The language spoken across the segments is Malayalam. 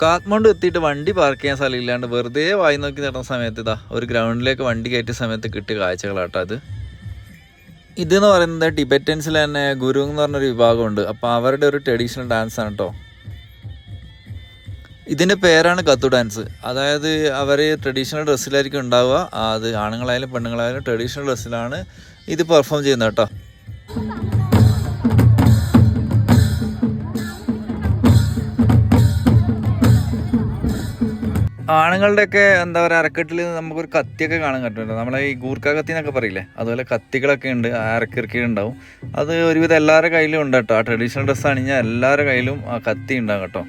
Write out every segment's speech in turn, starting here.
കാത്മണ്ഡു എത്തിയിട്ട് വണ്ടി പാർക്ക് ചെയ്യാൻ സ്ഥലമില്ലാണ്ട് വെറുതെ വായി നോക്കി നടന്ന സമയത്ത് ഇതാ ഒരു ഗ്രൗണ്ടിലേക്ക് വണ്ടി കയറ്റിയ സമയത്ത് കിട്ടിയ കാഴ്ചകളാട്ടോ അത്. ഇതെന്ന് പറയുന്നത് ടിബറ്റൻസിൽ തന്നെ ഗുരു എന്ന് പറഞ്ഞൊരു വിഭാഗമുണ്ട്. അപ്പോൾ അവരുടെ ഒരു ട്രഡീഷണൽ ഡാൻസ് ആണ് കേട്ടോ. ഇതിൻ്റെ പേരാണ് കത്തു ഡാൻസ്. അതായത് അവർ ട്രഡീഷണൽ ഡ്രസ്സിലായിരിക്കും ഉണ്ടാവുക. അത് ആണുങ്ങളായാലും പെണ്ണുങ്ങളായാലും ട്രഡീഷണൽ ഡ്രസ്സിലാണ് ഇത് പെർഫോം ചെയ്യുന്നത് കേട്ടോ. ആണുങ്ങളുടെയൊക്കെ എന്താ പറയുക അരക്കെട്ടിൽ നമുക്കൊരു കത്തിയൊക്കെ കാണാൻ പറ്റുന്നുണ്ട്. നമ്മളെ ഈ ഗൂർഖ കത്തി എന്നൊക്കെ പറയില്ലേ, അതുപോലെ കത്തികളൊക്കെ ഉണ്ട് അരക്കിറക്കിയിട്ടുണ്ടാവും. അത് ഒരുവിധം എല്ലാവരുടെ കയ്യിലും ഉണ്ട് കേട്ടോ. ആ ട്രഡീഷണൽ ഡ്രസ്സ് അണിഞ്ഞാൽ എല്ലാവരുടെ കയ്യിലും ആ കത്തി ഉണ്ടാകും കേട്ടോ.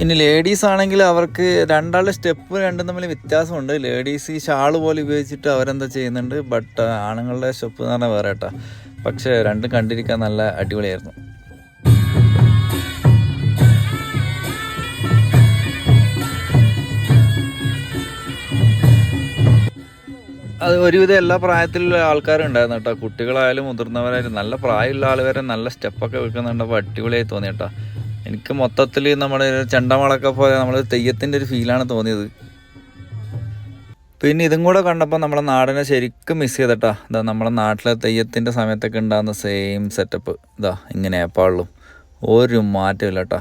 ഇനി ലേഡീസ് ആണെങ്കിൽ അവർക്ക് രണ്ടാളുടെ സ്റ്റെപ്പ് രണ്ടും തമ്മിൽ വ്യത്യാസമുണ്ട്. ലേഡീസ് ഈ ഷാള് പോലെ ഉപയോഗിച്ചിട്ട് അവരെന്താ ചെയ്യുന്നുണ്ട്. ബട്ട് ആണുങ്ങളുടെ സ്റ്റെപ്പ് എന്ന് പറഞ്ഞാൽ വേറെ കേട്ടോ. പക്ഷേ രണ്ടും കണ്ടിരിക്കാൻ നല്ല അടിപൊളിയായിരുന്നു. അത് ഒരുവിധം എല്ലാ പ്രായത്തിലുള്ള ആൾക്കാരും ഉണ്ടായിരുന്നു കേട്ടോ. കുട്ടികളായാലും മുതിർന്നവരായാലും നല്ല പ്രായമുള്ള ആൾ വരെ നല്ല സ്റ്റെപ്പൊക്കെ വെക്കുന്നുണ്ടപ്പോൾ അടിപൊളിയായി തോന്നി കേട്ടോ. എനിക്ക് മൊത്തത്തിൽ നമ്മുടെ ചെണ്ടമേളമൊക്കെ പോലെ നമ്മൾ തെയ്യത്തിൻ്റെ ഒരു ഫീലാണ് തോന്നിയത്. പിന്നെ ഇതും കൂടെ കണ്ടപ്പോൾ നമ്മുടെ നാടിനെ ശരിക്കും മിസ് ചെയ്തട്ടാ. ഇതാ നമ്മുടെ നാട്ടിലെ തെയ്യത്തിൻ്റെ സമയത്തൊക്കെ ഉണ്ടാകുന്ന സെയിം സെറ്റപ്പ് ഇതാ ഇങ്ങനെ എപ്പോഴും ഒരു മാറ്റമില്ല കേട്ടോ.